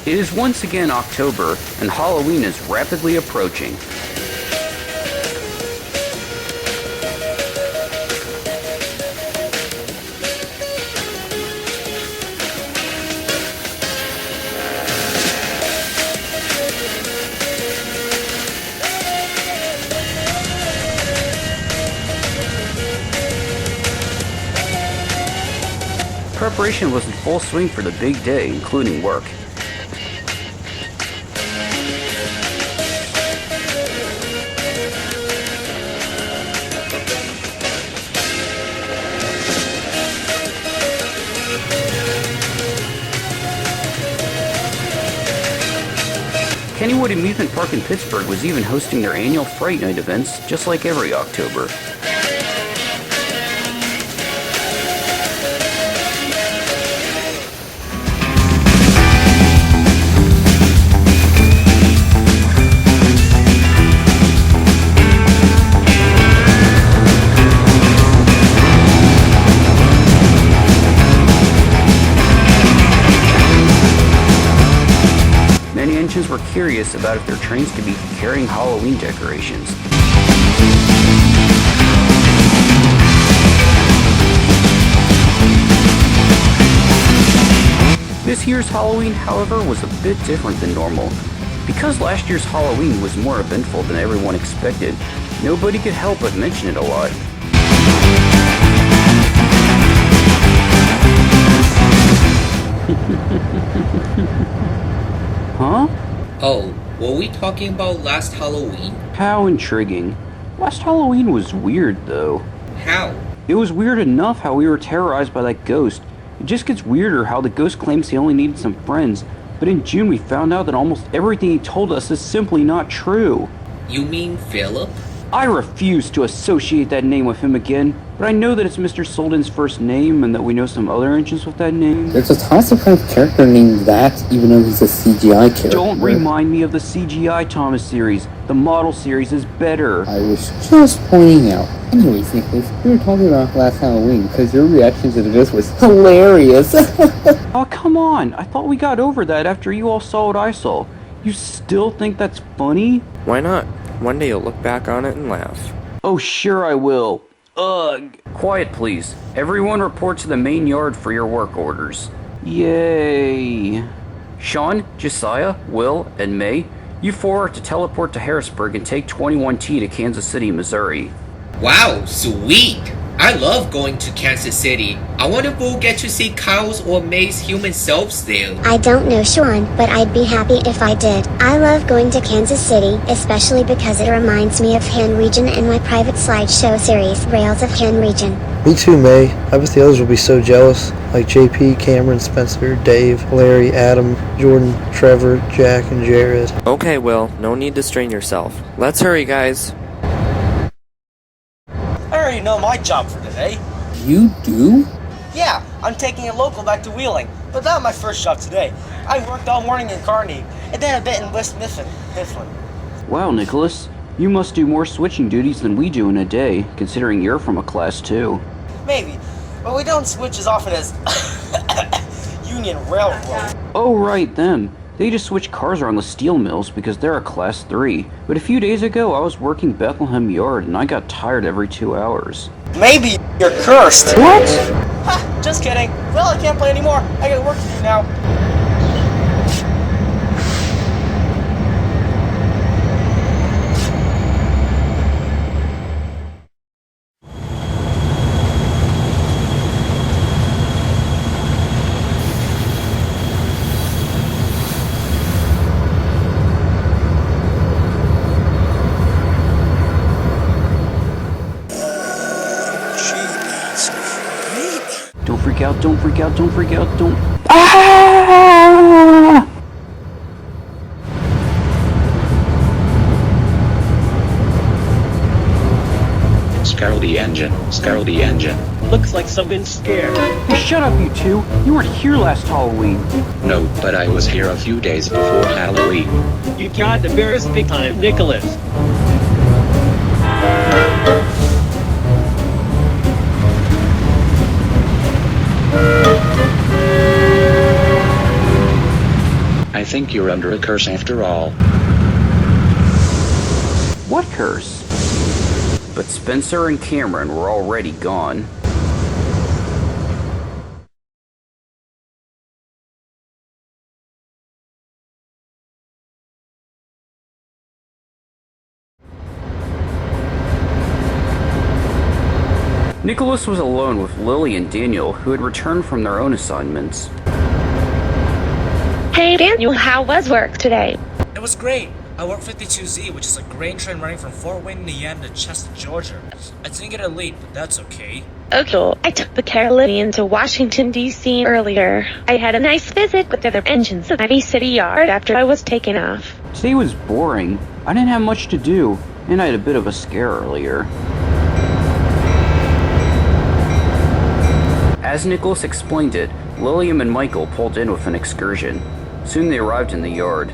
It is once again October, and Halloween is rapidly approaching. Preparation was in full swing for the big day, including work. Kennywood Amusement Park in Pittsburgh was even hosting their annual Fright Night events, just like every October. Were curious about if their trains could be carrying Halloween decorations. This year's Halloween, however, was a bit different than normal. Because last year's Halloween was more eventful than everyone expected, nobody could help but mention it a lot. Huh? Oh, were we talking about last Halloween? How intriguing. Last Halloween was weird, though. How? It was weird enough how we were terrorized by that ghost. It just gets weirder how the ghost claims he only needed some friends, but in June we found out that almost everything he told us is simply not true. You mean Philip? I refuse to associate that name with him again, but I know that it's Mr. Solden's first name and that we know some other engines with that name. There's a Toss of Friends character named that, even though he's a CGI character. Don't remind me of the CGI Thomas series. The model series is better. I was just pointing out. Anyways, Nicholas, we were talking about last Halloween because your reaction to this was hilarious. Oh, come on. I thought we got over that after you all saw what I saw. You still think that's funny? Why not? One day you'll look back on it and laugh. Oh, sure I will. Ugh. Quiet, please. Everyone report to the main yard for your work orders. Yay. Sean, Josiah, Will, and May, you four are to teleport to Harrisburg and take 21T to Kansas City, Missouri. Wow, sweet! I love going to Kansas City. I wonder if we'll get to see Kyle's or May's human selves there. I don't know, Sean, but I'd be happy if I did. I love going to Kansas City, especially because it reminds me of Han Region and my private slideshow series, Rails of Han Region. Me too, May. I bet the others will be so jealous. Like JP, Cameron, Spencer, Dave, Larry, Adam, Jordan, Trevor, Jack, and Jared. Okay, Will, no need to strain yourself. Let's hurry, guys. I already know my job for today. You do? Yeah, I'm taking a local back to Wheeling, but not my first job today. I worked all morning in Kearney, and then a bit in West Mifflin. Wow, Nicholas. You must do more switching duties than we do in a day, considering you're from a Class 2. Maybe, but we don't switch as often as Union Railroad. Oh, right, them. They just switch cars around the steel mills because they're a Class 3. But a few days ago, I was working Bethlehem Yard, and I got tired every 2 hours. Maybe you're cursed. What? Ha, just kidding. Well, I can't play anymore. I got work to do now. Don't freak out, don't freak out, don't freak out, don't... Ah! Scarl the engine. Looks like something's scared. Hey, shut up, you two. You weren't here last Halloween. No, but I was here a few days before Halloween. You got the barest big time, Nicholas. I I think you're under a curse after all. What curse? But Spencer and Cameron were already gone. Nicholas was alone with Lily and Daniel, who had returned from their own assignments. Hey Daniel, how was work today? It was great. I worked 52Z, which is a grain train running from Fort Wayne, Indiana to Chester, Georgia. I didn't get a lead, but that's okay. Okay, I took the Caramelldansen to Washington, D.C. earlier. I had a nice visit with the other engines at the city yard after I was taken off. Today was boring. I didn't have much to do, and I had a bit of a scare earlier. As Nicholas explained it, Lilliam and Michael pulled in with an excursion. Soon they arrived in the yard.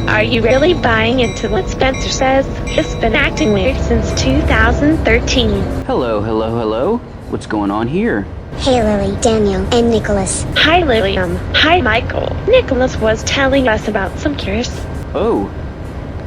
Are you really buying into what Spencer says? He's been acting weird since 2013. Hello. What's going on here? Hey Lily, Daniel, and Nicholas. Hi Lilliam. Hi Michael. Nicholas was telling us about some curse. Oh,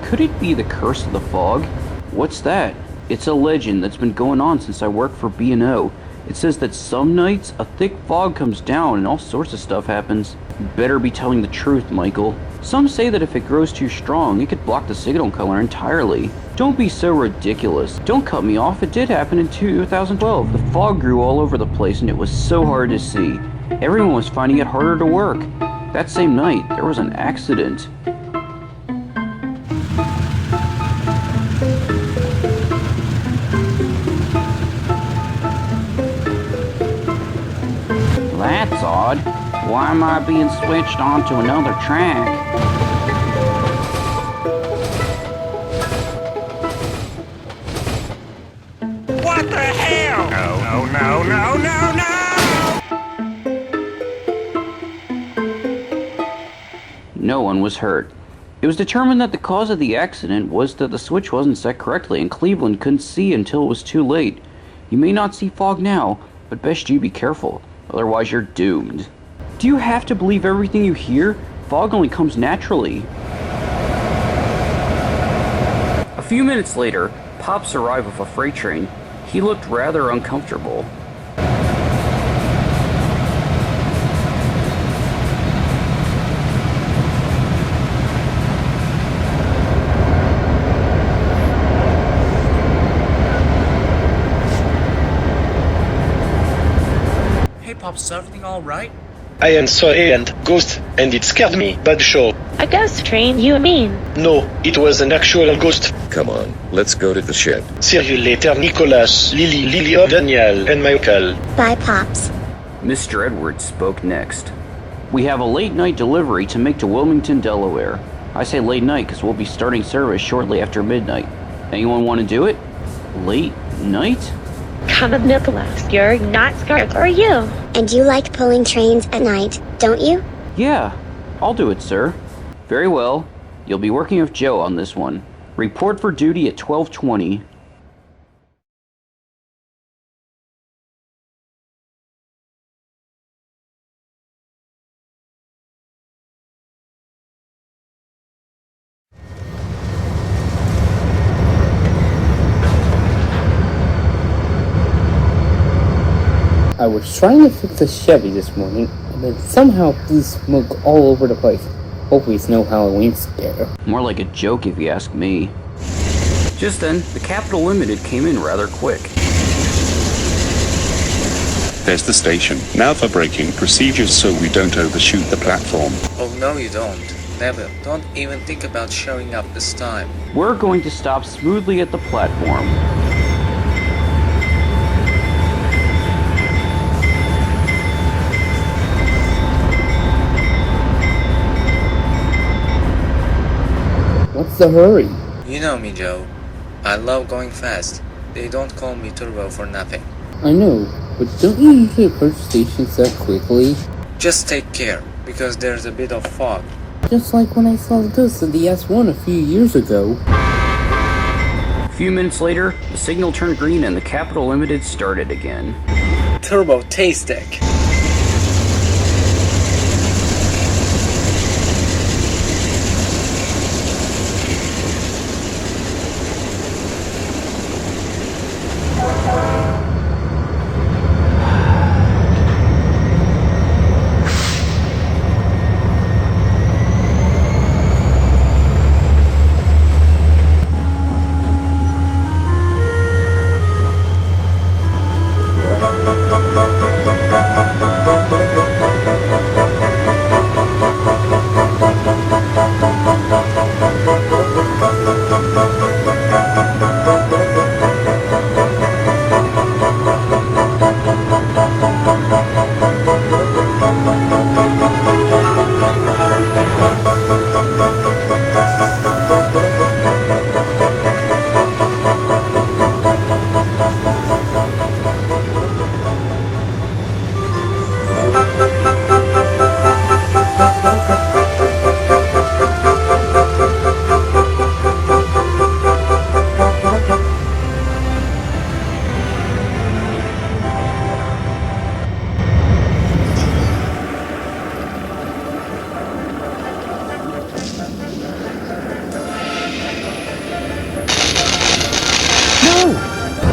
could it be the curse of the fog? What's that? It's a legend that's been going on since I worked for B&O. It says that some nights a thick fog comes down and all sorts of stuff happens. You better be telling the truth, Michael. Some say that if it grows too strong, it could block the signal color entirely. Don't be so ridiculous. Don't cut me off. It did happen in 2012. The fog grew all over the place and it was so hard to see. Everyone was finding it harder to work. That same night, there was an accident. That's odd. Why am I being switched on to another track? What the hell? No. No one was hurt. It was determined that the cause of the accident was that the switch wasn't set correctly and Cleveland couldn't see until it was too late. You may not see fog now, but best you be careful, otherwise you're doomed. Do you have to believe everything you hear? Fog only comes naturally. A few minutes later, Pops arrived with a freight train. He looked rather uncomfortable. Hey Pops, is everything alright? I am sorry and ghost, and it scared me, bad show. A ghost train, you mean? No, it was an actual ghost. Come on, let's go to the shed. See you later, Nicholas, Lily, Daniel, and Michael. Bye, Pops. Mr. Edwards spoke next. We have a late night delivery to make to Wilmington, Delaware. I say late night because we'll be starting service shortly after midnight. Anyone want to do it? Late night? Come on, Nicholas, you're not scared, are you? And you like pulling trains at night, don't you? Yeah, I'll do it, sir. Very well. You'll be working with Joe on this one. Report for duty at 12:20. I was trying to fix a Chevy this morning, and then somehow blew smoke all over the place. Hopefully it's no Halloween scare. More like a joke if you ask me. Just then, the Capital Limited came in rather quick. There's the station. Now for braking procedures so we don't overshoot the platform. Oh no you don't. Never. Don't even think about showing up this time. We're going to stop smoothly at the platform. What's the hurry? You know me, Joe. I love going fast. They don't call me Turbo for nothing. I know, but don't you usually approach stations that quickly? Just take care, because there's a bit of fog. Just like when I saw the ghost of the S1 a few years ago. A few minutes later, the signal turned green and the Capital Limited started again. Turbo taste deck.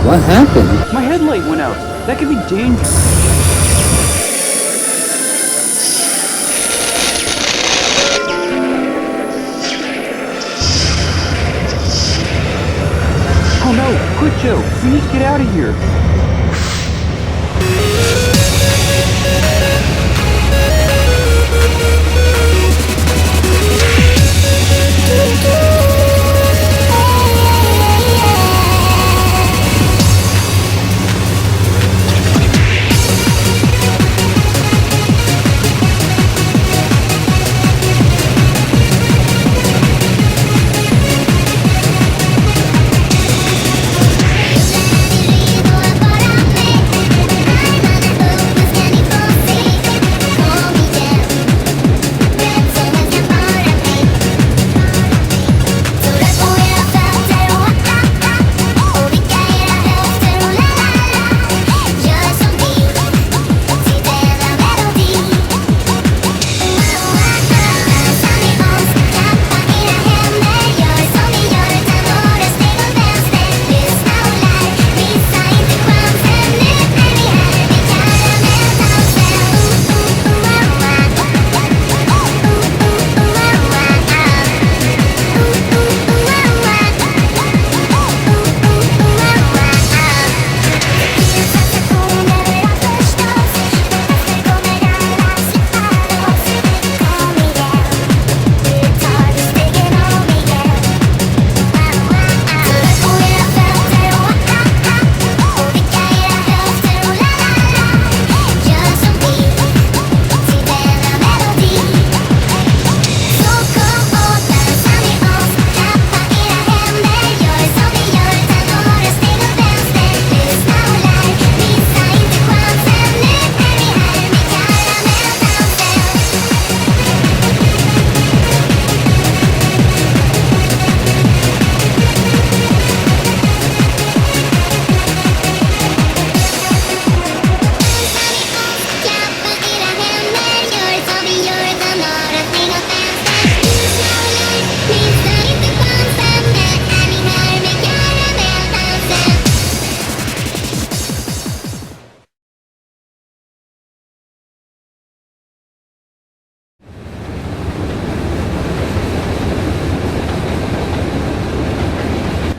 What happened? My headlight went out. That could be dangerous. Oh no! Quick, Joe! We need to get out of here!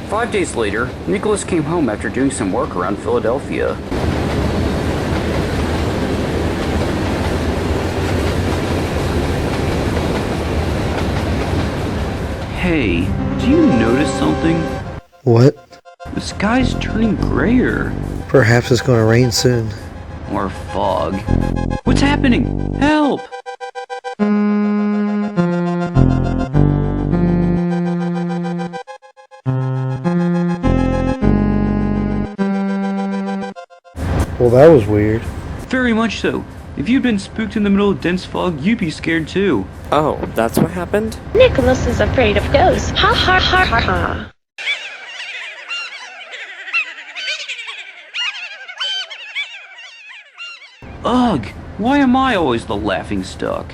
Five days later, Nicholas came home after doing some work around Philadelphia. Hey, do you notice something? What? The sky's turning grayer. Perhaps it's going to rain soon. Or fog. What's happening? Help! Well, that was weird. Very much so. If you'd been spooked in the middle of dense fog, you'd be scared too. Oh, that's what happened? Nicholas is afraid of ghosts. Ha ha ha ha ha. Ugh! Why am I always the laughing stock?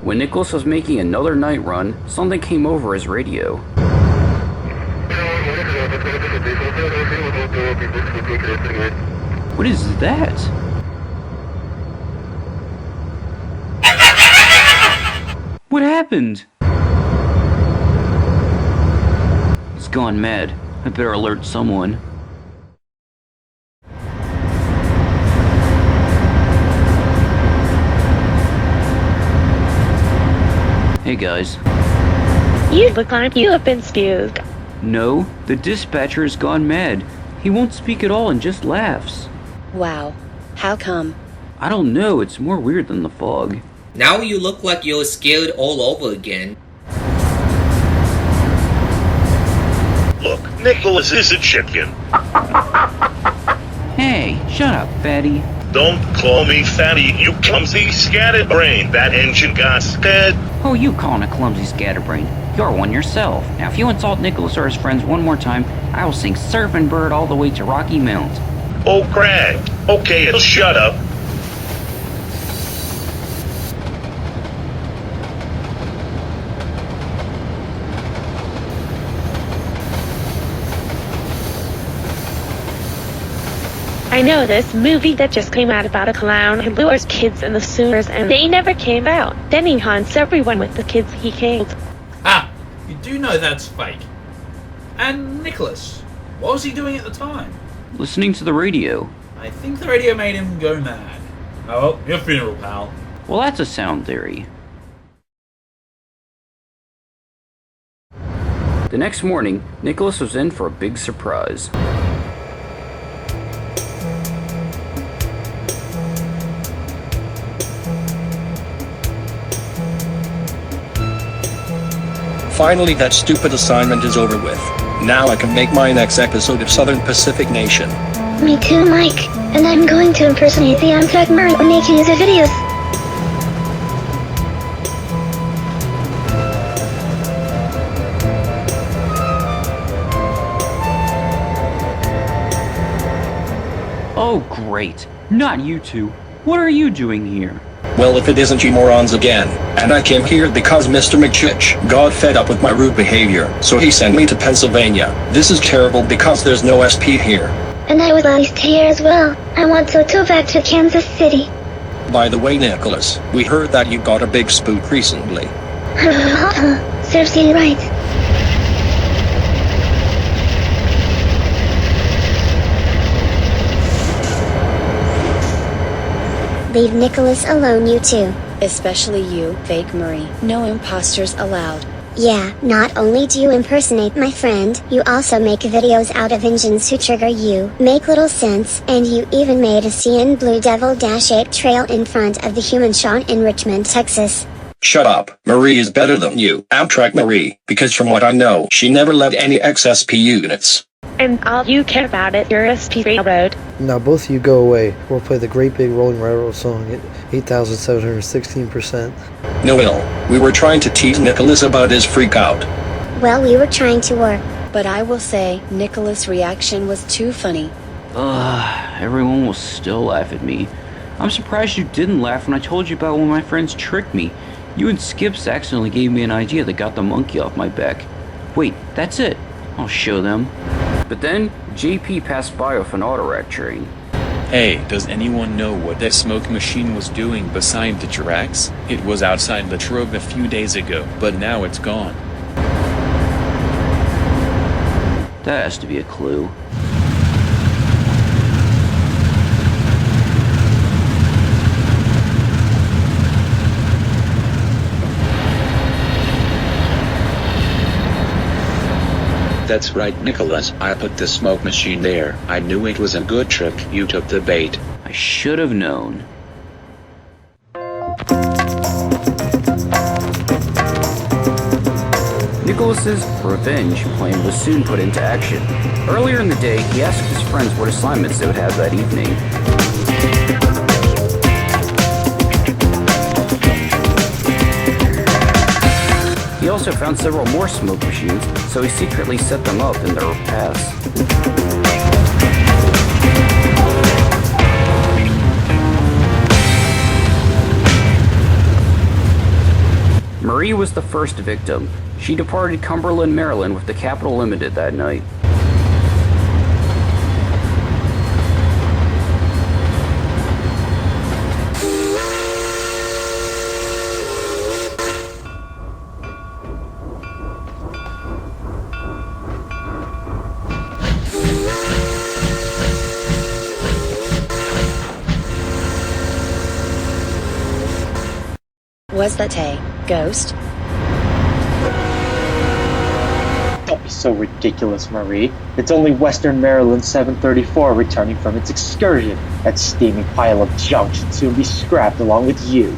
When Nicholas was making another night run, something came over his radio. What is that? What happened? It's gone mad. I better alert someone. Hey guys. You look like you have been spooked. No, the dispatcher has gone mad. He won't speak at all and just laughs. Wow. How come? I don't know, it's more weird than the fog. Now you look like you're scared all over again. Look, Nicholas is a chicken. Hey, shut up, fatty. Don't call me fatty, you clumsy scatterbrain. That engine got scared. Oh, you calling a clumsy scatterbrain? You're one yourself. Now, if you insult Nicholas or his friends one more time, I will sing Surfing Bird all the way to Rocky Mount. Oh, Craig. Okay, it'll shut up. I know this movie that just came out about a clown who lures kids in the sewers and they never came out. Then he haunts everyone with the kids he killed. Ah, you do know that's fake. And Nicholas, what was he doing at the time? Listening to the radio. I think the radio made him go mad. Oh, well, your funeral, pal. Well, that's a sound theory. The next morning, Nicholas was in for a big surprise. Finally, that stupid assignment is over with. Now I can make my next episode of Southern Pacific Nation. Me too, Mike. And I'm going to impersonate the Amtrak Murray when making the videos. Oh, great. Not you two. What are you doing here? Well, if it isn't you morons again. And I came here because Mr. McChich got fed up with my rude behavior, so he sent me to Pennsylvania. This is terrible because there's no SP here. And I would like to stay here as well. I want to go back to Kansas City. By the way, Nicholas, we heard that you got a big spook recently. Serves you right. Leave Nicholas alone, you two. Especially you, fake Murray. No imposters allowed. Yeah, not only do you impersonate my friend, you also make videos out of engines who trigger you, make little sense, and you even made a CN Blue Devil -8 trail in front of the human Sean in Richmond, Texas. Shut up. Marie is better than you, Amtrak Marie, because from what I know, she never led any XSP units. And all you care about is your SP Railroad. Now both of you go away. We'll play the Great Big Rolling Railroad song at 8,716%. No, we were trying to tease Nicholas about his freak out. Well, we were trying to work. But I will say, Nicholas' reaction was too funny. Everyone will still laugh at me. I'm surprised you didn't laugh when I told you about when my friends tricked me. You and Skips accidentally gave me an idea that got the monkey off my back. Wait, that's it. I'll show them. But then, JP passed by with an autorack train. Hey, does anyone know what that smoke machine was doing beside the tracks? It was outside the Trove a few days ago, but now it's gone. That has to be a clue. That's right, Nicholas. I put the smoke machine there. I knew it was a good trick. You took the bait. I should have known. Nicholas's revenge plan was soon put into action. Earlier in the day, he asked his friends what assignments they would have that evening. He also found several more smoke machines, so he secretly set them up in their paths. Marie was the first victim. She departed Cumberland, Maryland with the Capital Limited that night. Was that a ghost? Don't be so ridiculous, Marie. It's only Western Maryland 734 returning from its excursion. That steaming pile of junk should soon be scrapped along with you.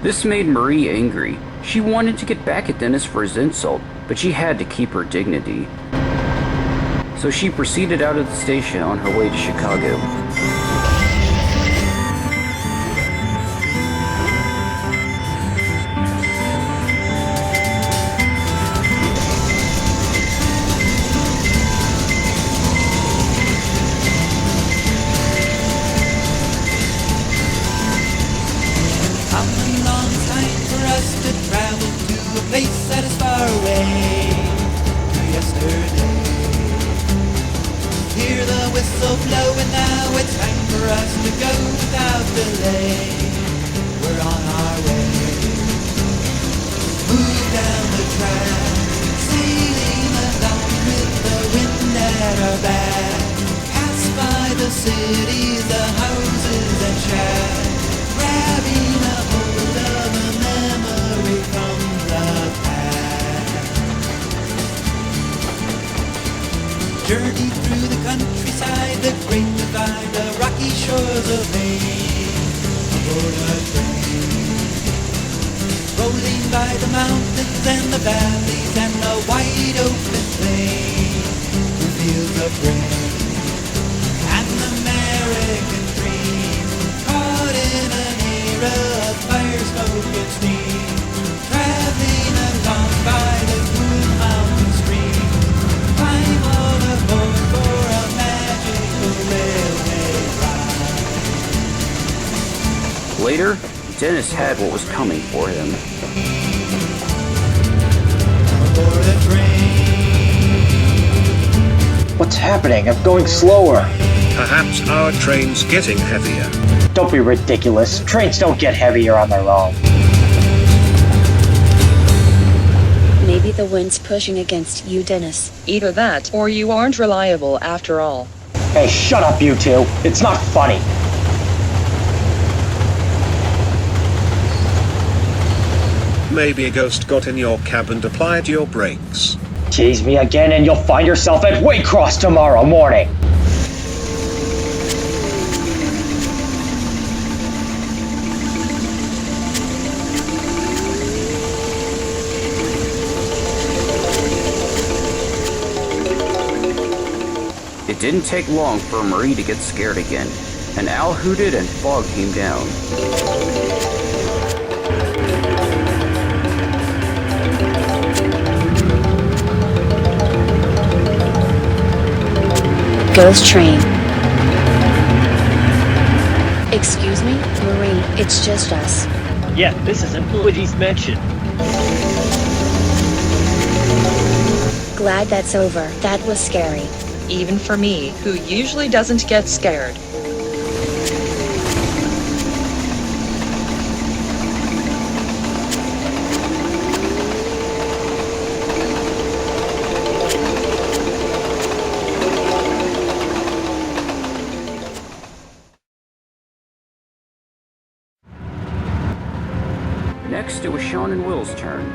This made Marie angry. She wanted to get back at Dennis for his insult, but she had to keep her dignity. So she proceeded out of the station on her way to Chicago. Journey through the countryside, the great divide, the rocky shores of Maine. Aboard a train, rolling by the mountains and the valleys and the wide open plain. The fields of grain and the American dream, caught in an era of fire, smoke and steam. Traveling along by the cool mountain stream, climb all aboard for a magical railway ride. Later, Dennis had what was coming for him. Aboard a train. What's happening? I'm going slower. Perhaps our train's getting heavier. Don't be ridiculous. Trains don't get heavier on their own. Maybe the wind's pushing against you, Dennis. Either that, or you aren't reliable after all. Hey, shut up, you two. It's not funny. Maybe a ghost got in your cab and applied your brakes. Tease me again and you'll find yourself at Waycross tomorrow morning. It didn't take long for Marie to get scared again. An owl hooted and fog came down. Ghost train. Excuse me, Marie, it's just us. Yeah, this isn't what he's mentioned. Glad that's over. That was scary. Even for me, who usually doesn't get scared. Next, it was Sean and Will's turn.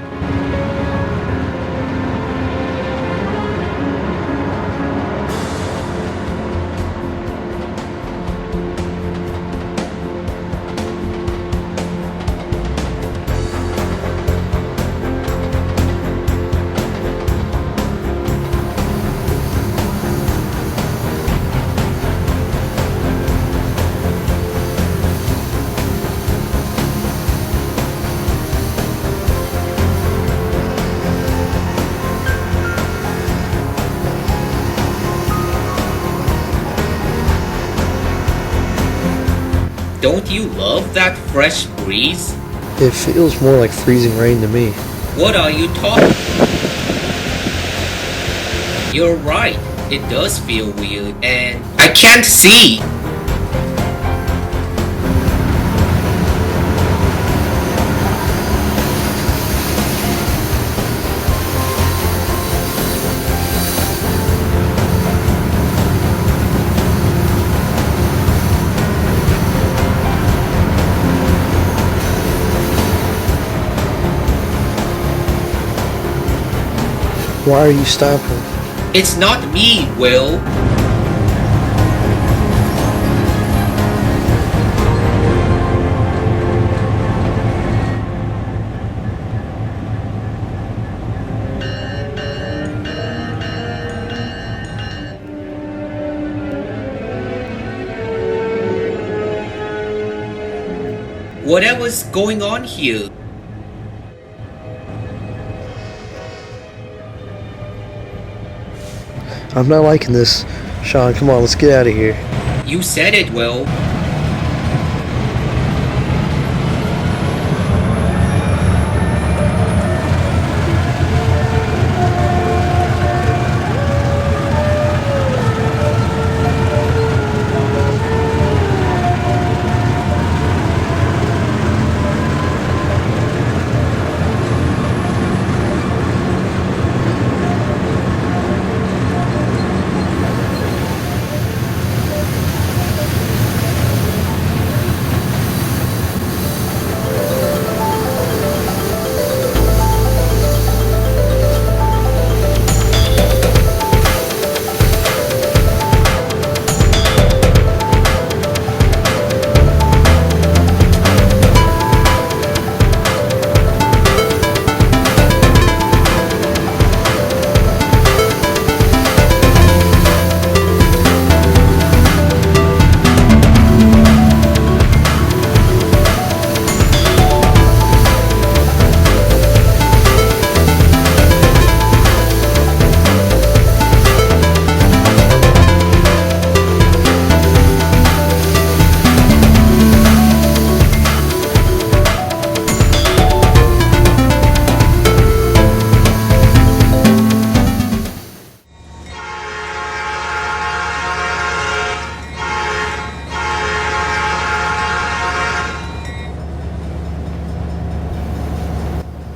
Don't you love that fresh breeze? It feels more like freezing rain to me. What are you talking? You're right. It does feel weird, and I can't see. Why are you stopping? It's not me, Will. Whatever's going on here? I'm not liking this. Sean, come on, let's get out of here. You said it, Will.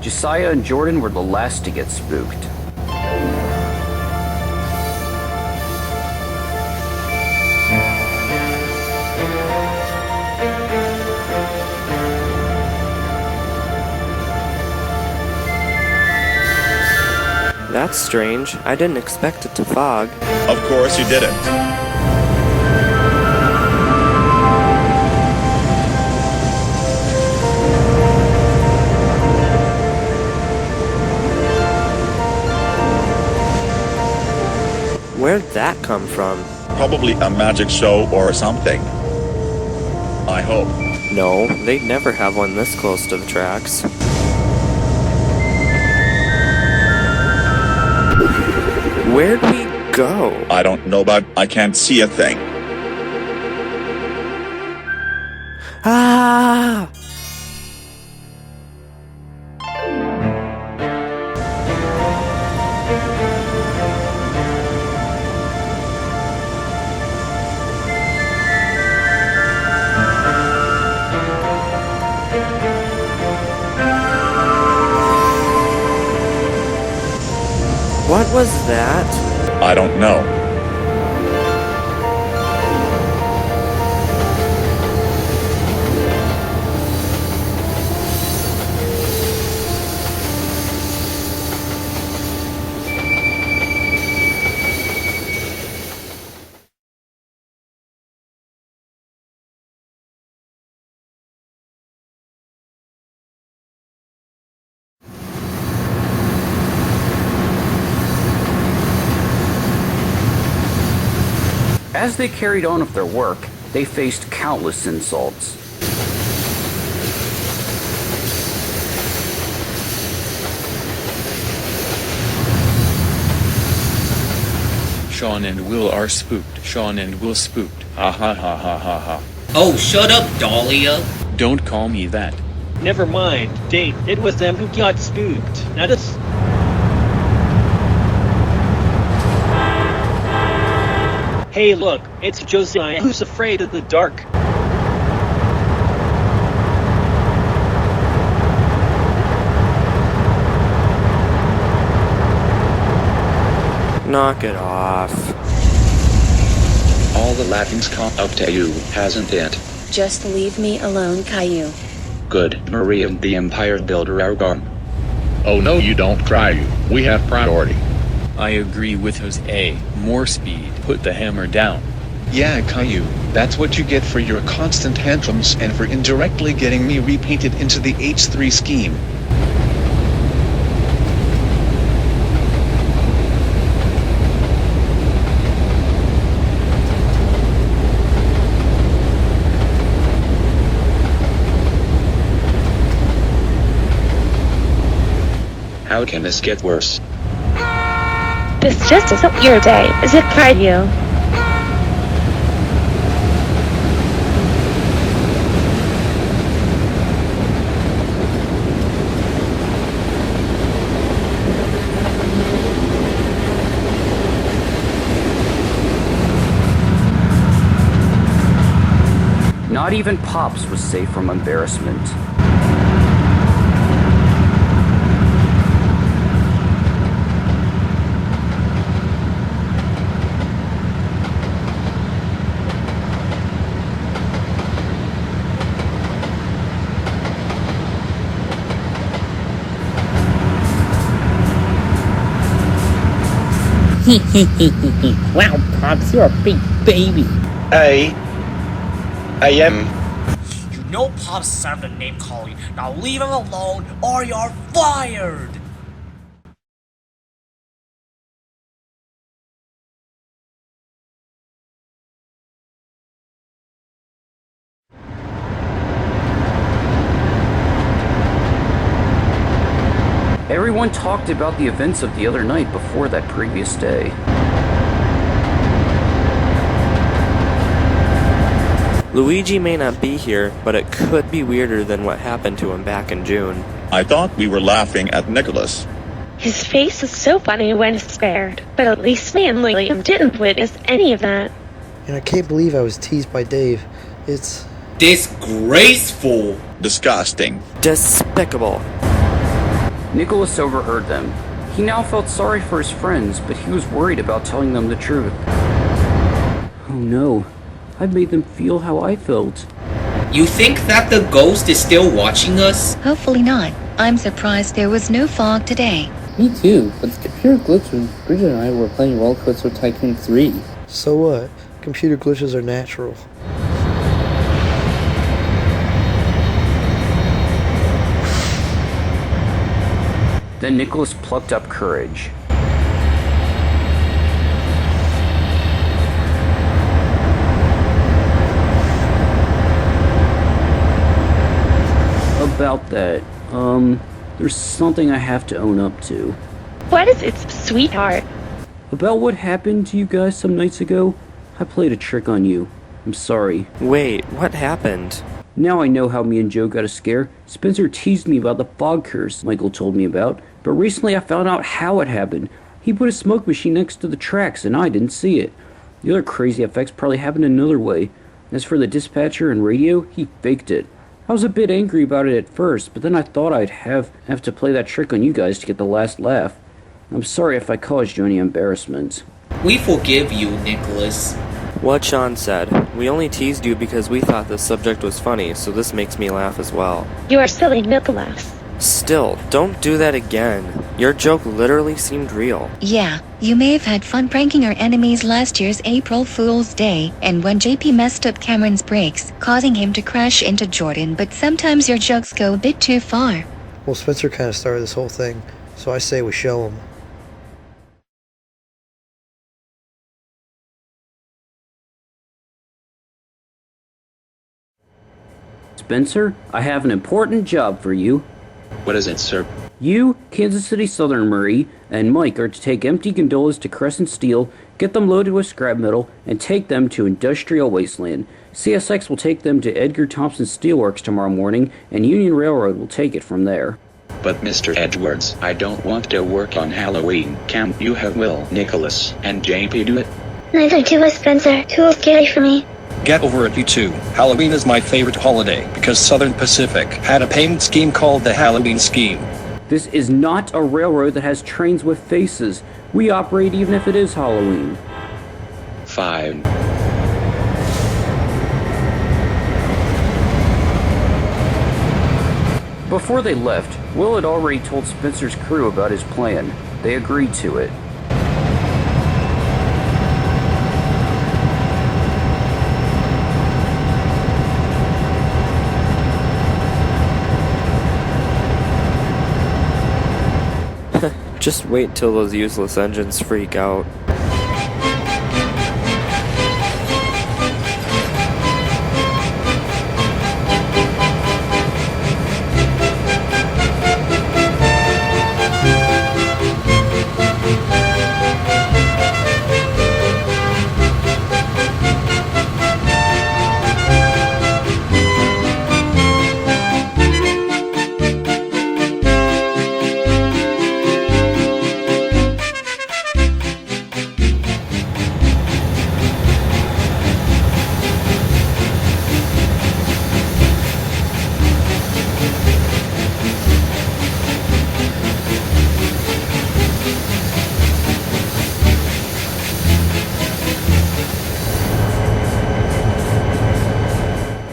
Josiah and Jordan were the last to get spooked. That's strange. I didn't expect it to fog. Of course you didn't. Where'd that come from? Probably a magic show or something. I hope. No, they'd never have one this close to the tracks. Where'd we go? I don't know, but I can't see a thing. Ah! What was that? I don't know. As they carried on with their work, they faced countless insults. Sean and Will are spooked. Sean and Will spooked. Ha ha ha ha ha ha. Oh, shut up, Dahlia. Don't call me that. Never mind, Dave. It was them who got spooked, not us. Hey look, it's Josiah who's afraid of the dark. Knock it off. All the Latins come up to you, hasn't it? Just leave me alone, Caillou. Good, Marie and the Empire Builder are gone. Oh no you don't, Caillou. We have priority. I agree with Jose. More speed. Put the hammer down. Yeah, Caillou, that's what you get for your constant tantrums and for indirectly getting me repainted into the H3 scheme. How can this get worse? This just isn't your day, is it, Caillou? Not even Pops was safe from embarrassment. Wow, Pops, you're a big baby. I am. You know Pops served a name calling. Now leave him alone or you're fired! Everyone talked about the events of the other night before that previous day. Luigi may not be here, but it could be weirder than what happened to him back in June. I thought we were laughing at Nicholas. His face is so funny when he's scared, but at least me and William didn't witness any of that. And I can't believe I was teased by Dave. It's disgraceful. Disgusting. Despicable. Nicholas overheard them. He now felt sorry for his friends, but he was worried about telling them the truth. Oh no, I've made them feel how I felt. You think that the ghost is still watching us? Hopefully not. I'm surprised there was no fog today. Me too, but the computer glitch when Bridget and I were playing Roller Coaster Tycoon 3. So what? Computer glitches are natural. Then Nicholas plucked up courage. About that, there's something I have to own up to. What is it, sweetheart? About what happened to you guys some nights ago, I played a trick on you. I'm sorry. Wait, what happened? Now I know how me and Joe got a scare. Spencer teased me about the fog curse Michael told me about, but recently I found out how it happened. He put a smoke machine next to the tracks and I didn't see it. The other crazy effects probably happened another way. As for the dispatcher and radio, he faked it. I was a bit angry about it at first, but then I thought I'd have to play that trick on you guys to get the last laugh. I'm sorry if I caused you any embarrassment. We forgive you, Nicholas. What Sean said. We only teased you because we thought the subject was funny, so this makes me laugh as well. You are silly, Nicholas. Still, don't do that again. Your joke literally seemed real. Yeah, you may have had fun pranking our enemies last year's April Fool's Day, and when JP messed up Cameron's brakes, causing him to crash into Jordan, but sometimes your jokes go a bit too far. Well, Spencer kind of started this whole thing, so I say we show him. Spencer, I have an important job for you. What is it, sir? You, Kansas City Southern Marie, and Mike are to take empty gondolas to Crescent Steel, get them loaded with scrap metal, and take them to Industrial Wasteland. CSX will take them to Edgar Thompson Steelworks tomorrow morning, and Union Railroad will take it from there. But Mr. Edwards, I don't want to work on Halloween. Can't you have Will, Nicholas, and JP do it? Neither do us, Spencer. Too scary for me. Get over it, you two. Halloween is my favorite holiday because Southern Pacific had a payment scheme called the Halloween Scheme. This is not a railroad that has trains with faces. We operate even if it is Halloween. Fine. Before they left, Will had already told Spencer's crew about his plan. They agreed to it. Just wait till those useless engines freak out.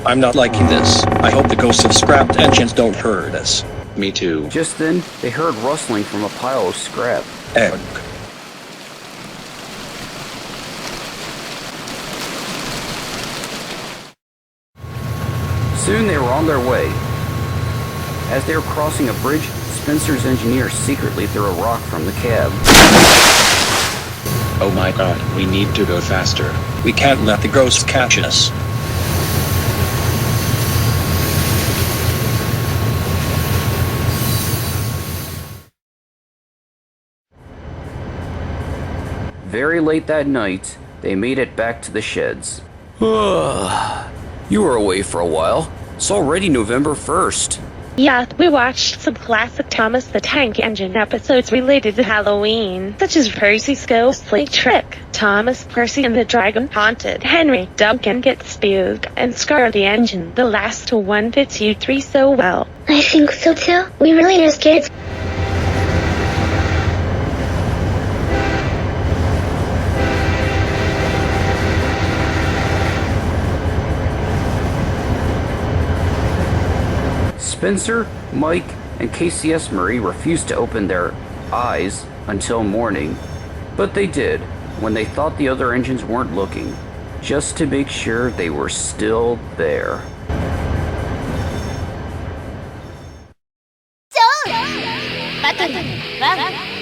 I'm not liking this. I hope the ghosts of scrapped engines don't hurt us. Me too. Just then, they heard rustling from a pile of scrap. Egg. Soon they were on their way. As they were crossing a bridge, Spencer's engineer secretly threw a rock from the cab. Oh my god, we need to go faster. We can't let the ghosts catch us. Very late that night, they made it back to the sheds. You were away for a while. It's already November 1st. Yeah, we watched some classic Thomas the Tank Engine episodes related to Halloween, such as Percy's Ghostly Trick, Thomas, Percy and the Dragon Haunted, Henry, Duncan Gets Spooked, and Scar the Engine. The last one fits you three so well. I think so too. We really are scared. Spencer, Mike, and KCS Marie refused to open their eyes until morning, but they did when they thought the other engines weren't looking, just to make sure they were still there. Button, run.